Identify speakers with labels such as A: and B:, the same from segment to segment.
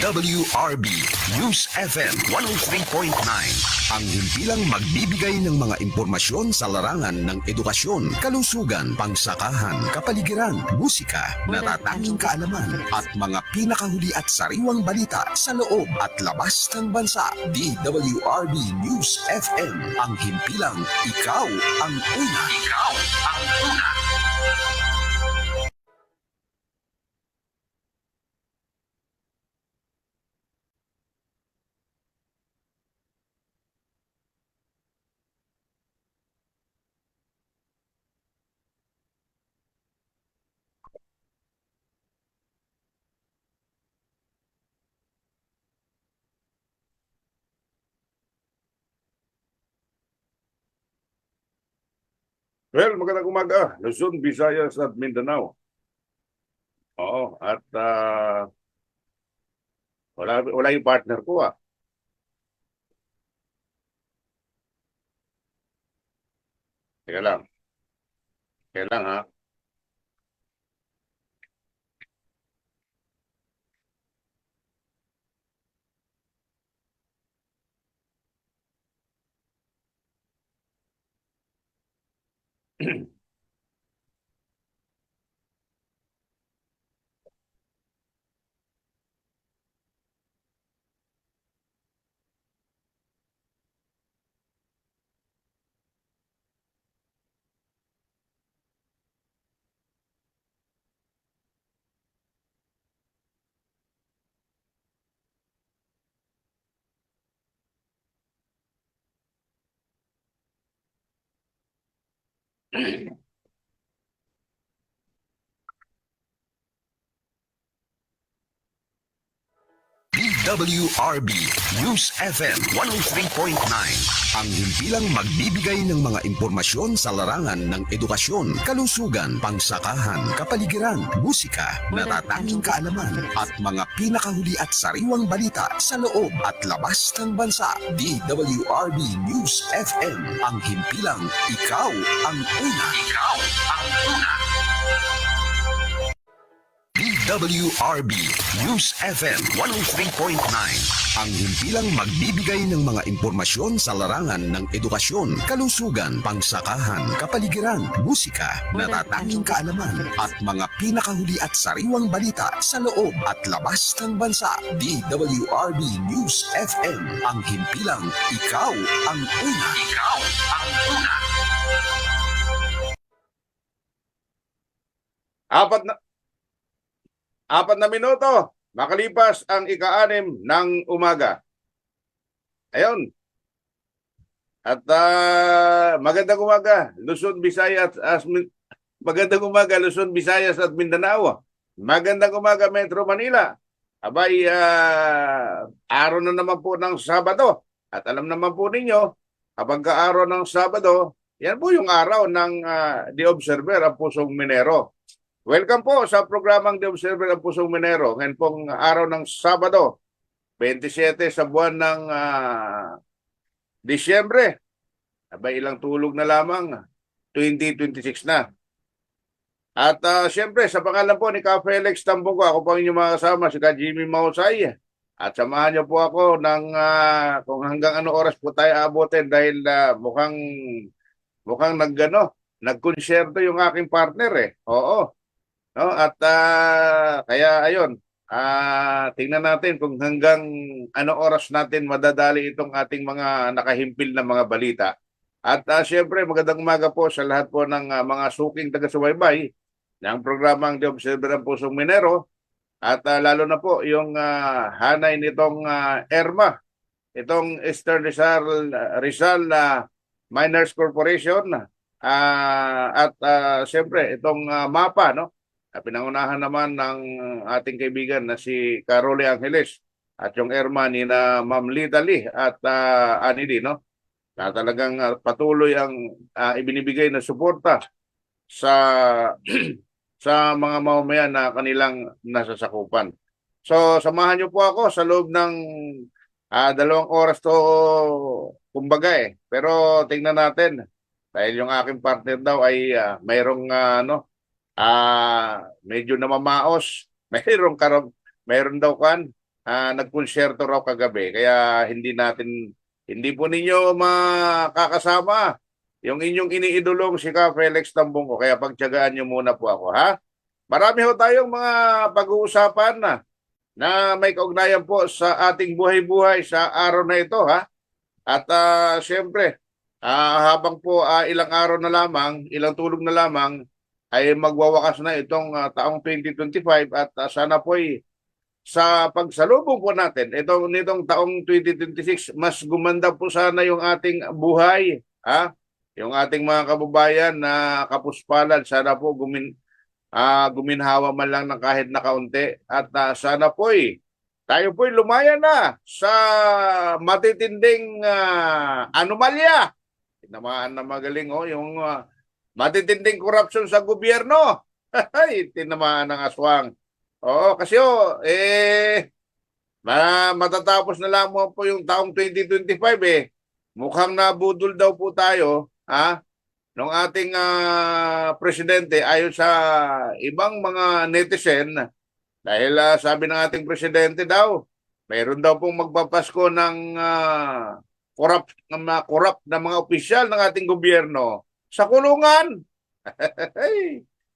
A: WRB News FM 103.9 ang himpilang magbibigay ng mga impormasyon sa larangan ng edukasyon, kalusugan, pangsakahan, kapaligiran, musika, natatanging kaalaman at mga pinakahuli at sariwang balita sa loob at labas ng bansa. DWRB News FM ang himpilang ikaw ang una. Ikaw ang una.
B: Well, magandang umaga, Luzon, Visayas at Mindanao. Oo, at wala yung partner ko Teka lang. Teka lang ha.
A: WRB News FM 103.9 ang himpilang magbibigay ng mga impormasyon sa larangan ng edukasyon, kalusugan, pangsakahan, kapaligiran, musika, natatanging kaalaman at mga pinakahuli at sariwang balita sa loob at labas ng bansa. DWRB News FM ang himpilang ikaw ang una. Ikaw ang una. WRB News FM 103.9 ang himpilang magbibigay ng mga impormasyon sa larangan ng edukasyon, kalusugan, pangsakahan, kapaligiran, musika, natatanging kaalaman at mga pinakahuli at sariwang balita sa loob at labas ng bansa. DWRB News FM ang himpilang ikaw ang una. Ikaw ang una.
B: Apat na minuto, makalipas ang ika-6 ng umaga. Ayun. At magandang umaga, Luzon, Visayas at Mindanao. Magandang umaga, Metro Manila. Abay, araw na naman po ng Sabado. At alam naman po ninyo, kapag araw ng Sabado, yan po yung araw ng The Observer, ang Pusong Minero. Welcome po sa programang The Observer ang Pusong Minero. Ngayon pong araw ng Sabado, 27 sa buwan ng Disyembre. Abay, ilang tulog na lamang, 2026 na. At siyempre, sa pangalan po ni Ka Felix Tambungko, ako po ang inyong mga kasama, si Ka Jimmy Mausay. At samahan niyo po ako ng kung hanggang ano oras po tayo abutin dahil mukhang nagkonsyerto yung aking partner Oo. No, at kaya ayun, tingnan natin kung hanggang ano oras natin madadali itong ating mga nakahimpil na mga balita. At siyempre magandang umaga po sa lahat po ng mga suking taga-subaybay ng programang The Observer ang Pusong Minero at lalo na po yung hanay nitong ERMA, itong Eastern Rizal Miners Corporation at siyempre itong MAPA, no? Pinangunahan naman ng ating kaibigan na si Carole Angeles at yung ERMA ni na Ma'am Lita Lee at Anidi, no? Na talagang patuloy ang ibinibigay na suporta sa sa mga mamamayan na kanilang nasasakupan. So, samahan niyo po ako sa loob ng 2 oras to, kumbaga eh. Pero tingnan natin, dahil yung aking partner daw ay mayroong medyo namamaos, mayroon daw nagkonsyerto raw kagabi, kaya hindi po ninyo makakasama yung inyong iniidolong si Ka Felix Tambongko, kaya pagtiyagaan nyo muna po ako, ha? Marami ho tayong mga pag-uusapan na may kaugnayan po sa ating buhay-buhay sa araw na ito, ha? At siyempre, habang po ilang araw na lamang, ilang tulog na lamang, ay magwawakas na itong taong 2025 at sana po ay sa pagsalubong po natin nitong taong 2026, mas gumanda po sana yung ating buhay, ha? Yung ating mga kababayan na kapuspalad, sana po guminhawa man lang ng kahit na kaunti at sana po tayo po lumaya na sa matitinding anomalya. Tinamaan na magaling yung matitinding korupsyon sa gobyerno. Tinamaan ng aswang. Oo, kasi matatapos na lamang po yung taong 2025 Mukhang nabudol daw po tayo, nung ating presidente ayon sa ibang mga netizen dahil sabi ng ating presidente daw, mayroon daw pong magpapasko ng corrupt na mga opisyal ng ating gobyerno sa kulungan.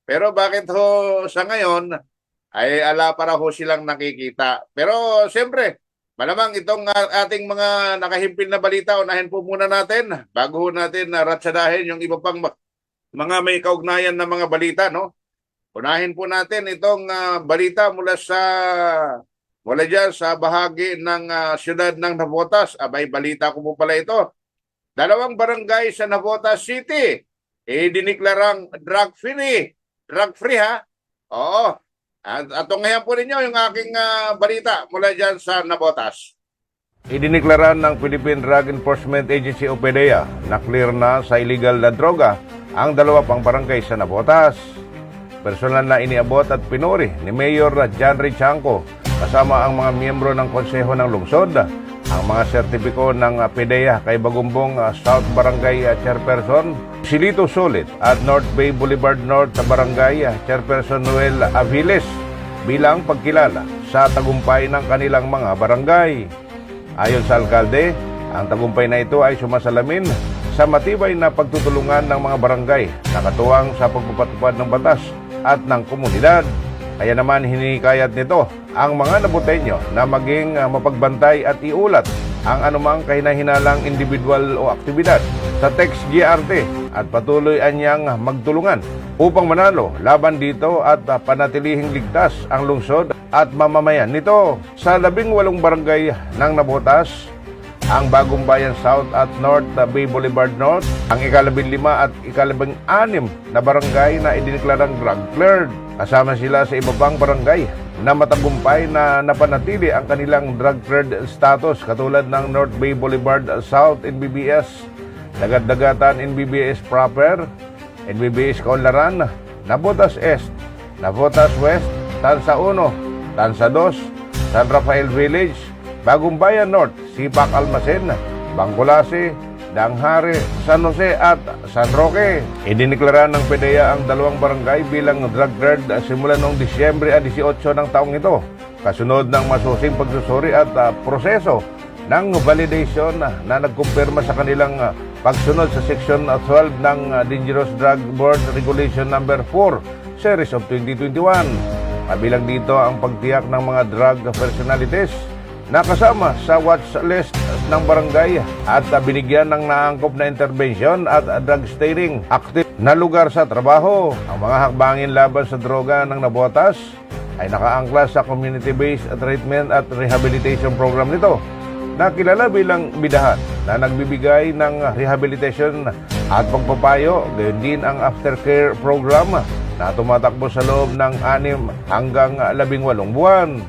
B: Pero bakit ho sa ngayon ay ala para ho silang nakikita. Pero siyempre, malamang itong ating mga nakahimpil na balita, unahin po muna natin bago ho natin ratsadahin yung iba pang mga may kaugnayan na mga balita, no? Unahin po natin itong balita mula dyan sa bahagi ng siyudad ng Navotas. Abay, balita ko po pala ito. 2 barangay sa Navotas City, diniklarang drug-free ha? Oo. At ngayon po ninyo yung aking balita mula dyan sa Navotas. Idiniklara ng Philippine Drug Enforcement Agency o PDEA na clear na sa illegal na droga ang 2 pang barangay sa Navotas. Personal na iniabot at pinuri ni Mayor John Richanco kasama ang mga miyembro ng Konseho ng Lungsod ang mga sertipiko ng PDEA kay Bagumbong South Barangay Chairperson Silito Sulit at North Bay Boulevard North Barangay Chairperson Noel Aviles bilang pagkilala sa tagumpay ng kanilang mga barangay. Ayon sa alkalde, ang tagumpay na ito ay sumasalamin sa matibay na pagtutulungan ng mga barangay na katuwang sa pagpapatupad ng batas at ng komunidad. Kaya naman hinikayat nito ang mga nabutenyo na maging mapagbantay at iulat ang anumang kahinahinalang individual o aktibidad sa text GRT at patuloy anyang magtulungan upang manalo laban dito at panatilihing ligtas ang lungsod at mamamayan nito. Sa 18 barangay ng Navotas, ang Bagong Bayan South at North Bay Boulevard North, ang ika-15 at ika-16 na barangay na idineklarang drug-cleared. Kasama sila sa iba pang barangay na matagumpay na napanatili ang kanilang drug-cleared status katulad ng North Bay Boulevard South NBBS, Dagat-Dagatan NBBS Proper, NBBS Kaunlaran, Navotas East, Navotas West, Tansa 1, Tansa 2, San Rafael Village, Bagong Bayan North, Sipak Almacen, Bangkulasi, Danghare, San Jose at San Roque. Idiniklara ng PDEA ang 2 barangay bilang drug-cleared simula noong Disyembre 18 ng taong ito. Kasunod ng masusing pagsusuri at proseso ng validation na nagkumpirma sa kanilang pagsunod sa Section 12 ng Dangerous Drug Board Regulation No. 4, Series of 2021. Kabilang dito ang pagtiyak ng mga drug personalities na kasama sa watch list ng barangay at binigyan ng naangkop na intervention at drug steering active na lugar sa trabaho. Ang mga hakbangin laban sa droga ng Navotas ay nakaangkla sa community-based treatment at rehabilitation program nito na kilala bilang Bidahan na nagbibigay ng rehabilitation at pagpapayo, gayon din ang aftercare program na tumatakbo sa loob ng 6 hanggang 18 buwan.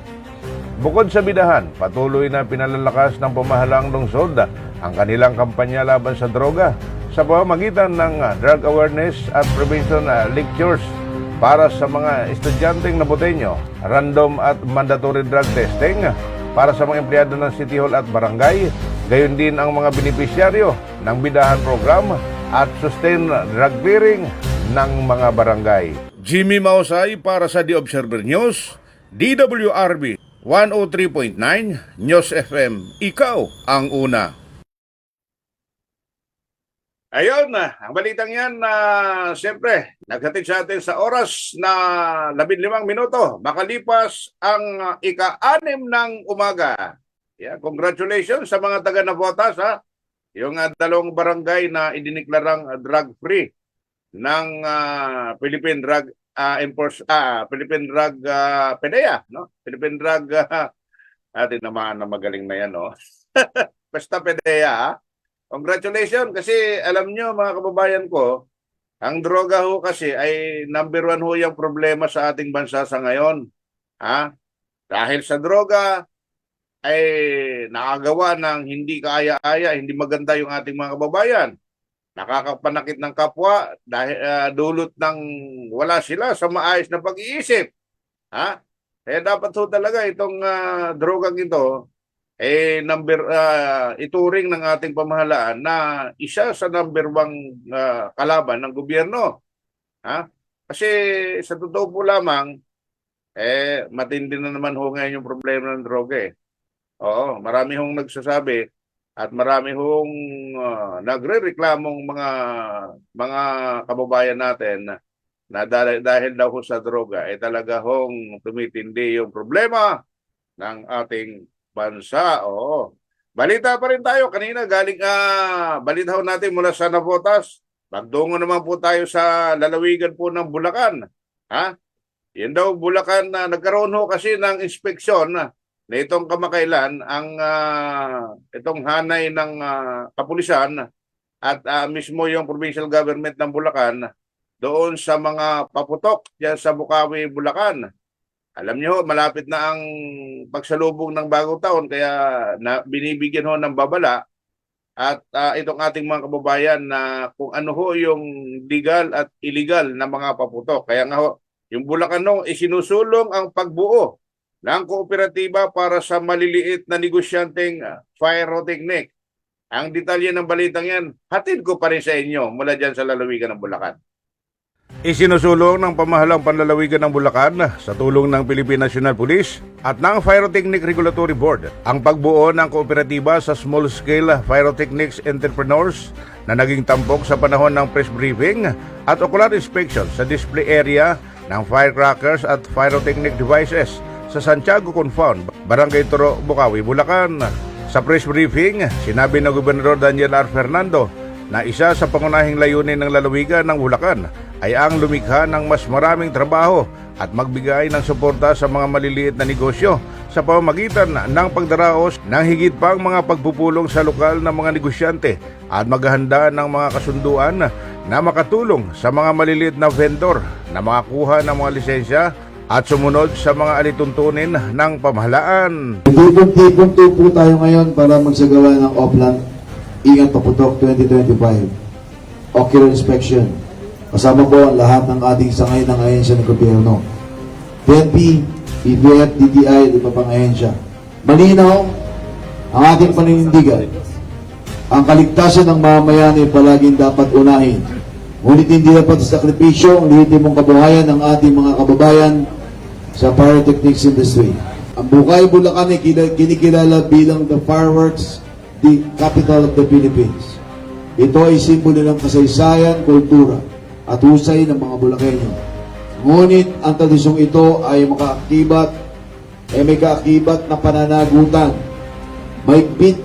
B: Bukod sa Bidahan, patuloy na pinalalakas ng pamahalang lungsod ang kanilang kampanya laban sa droga sa pamamagitan ng drug awareness at prevention lectures
C: para sa mga estudyanteng nabotenyo, random at mandatory drug testing para sa mga empleyado ng City Hall at Barangay, gayon din ang mga benepisyaryo ng bidahan program at sustained drug clearing ng mga barangay. Jimmy Mausay para sa The Observer News, DWRB 103.9 News FM, ikaw ang una.
B: Ayun, ang balitang yan na siyempre naghatid sa atin sa oras na 15 minuto. Makalipas ang ika-6 ng umaga. Yeah, congratulations sa mga taga Navotas, ha. Yung dalawang barangay na idiniklarang drug-free ng Philippine Drug Philippine Drug PDEA, no? Philippine Drug atin naman na magaling na yan, no. Basta PDEA, ha? Congratulations kasi alam nyo mga kababayan ko, ang droga ho kasi ay number 1 ho yung problema sa ating bansa sa ngayon. Ha? Dahil sa droga ay nakagawa ng hindi kaaya-aya, hindi maganda yung ating mga kababayan. Nakakapanakit ng kapwa dahil dulot ng wala sila sa maayos na pag-iisip. Ha? Kaya dapat ho talaga itong drogang ito ituring ng ating pamahalaan na isa sa number 1 kalaban ng gobyerno. Ha? Kasi sa totoo po lamang, matindi na naman ho ngayon yung problema ng droga. Oo, marami hong nagsasabi at marami hong nagre-reklamong mga kababayan natin na dahil daw ho sa droga, talaga hong tumitindi yung problema ng ating bansa. Oo. Balita pa rin tayo. Kanina galing balita ho natin mula sa Navotas. Magdungo naman po tayo sa lalawigan po ng Bulacan. Ha? Yan daw Bulacan na nagkaroon ho kasi ng inspeksyon na itong kamakailan ang itong hanay ng kapulisan at mismo yung provincial government ng Bulacan doon sa mga paputok diyan sa Bukawi, Bulacan. Alam niyo, malapit na ang pagsalubong ng bagong taon kaya binibigyan ho ng babala at itong ating mga kababayan na kung ano ho yung legal at illegal na mga paputok. Kaya nga ho, yung Bulacan ho, isinusulong ang pagbuo ng kooperatiba para sa maliliit na negosyanteng pyrotechnic. Ang detalye ng balitang yan, hatid ko pa rin sa inyo mula dyan sa lalawigan ng Bulacan.
C: Isinusulong ng pamahalang panlalawigan ng Bulacan sa tulong ng Philippine National Police at ng Pyrotechnic Regulatory Board ang pagbuo ng kooperatiba sa small-scale pyrotechnics entrepreneurs na naging tampok sa panahon ng press briefing at ocular inspection sa display area ng firecrackers at pyrotechnic devices sa Santiago Confound, Barangay Toro, Bukawi, Bulacan. Sa press briefing, sinabi ng Gobernador Daniel R. Fernando na isa sa pangunahing layunin ng lalawigan ng Bulacan ay ang lumikha ng mas maraming trabaho at magbigay ng suporta sa mga maliliit na negosyo sa pamamagitan ng pagdaraos ng higit pang mga pagpupulong sa lokal na mga negosyante at maghahanda ng mga kasunduan na makatulong sa mga maliliit na vendor na makakuha ng mga lisensya at sumunod sa mga alituntunin ng pamahalaan.
D: Tipong po tayo ngayon para magsagawa ng Oplan Ingat Paputok 2025 Ocular Inspection. Kasama po ang lahat ng ating sangay ng ahensya ng gobyerno. PNP, PBF, DTI, at iba pang ahensya. Malinaw ang ating paninindigan. Ang kaligtasan ng mamamayan ay palaging dapat unahin. Ngunit hindi dapat sakripisyo ang lehitimong kabuhayan ng ating mga kababayan sa pyrotechnics industry. Ang Bukay, Bulacan ay kinikilala bilang the fireworks, the capital of the Philippines. Ito ay simbolo ng kasaysayan, kultura, at husay ng mga Bulakenyo. Ngunit ang tradisyong ito ay may kaakibat na pananagutan, mahigpit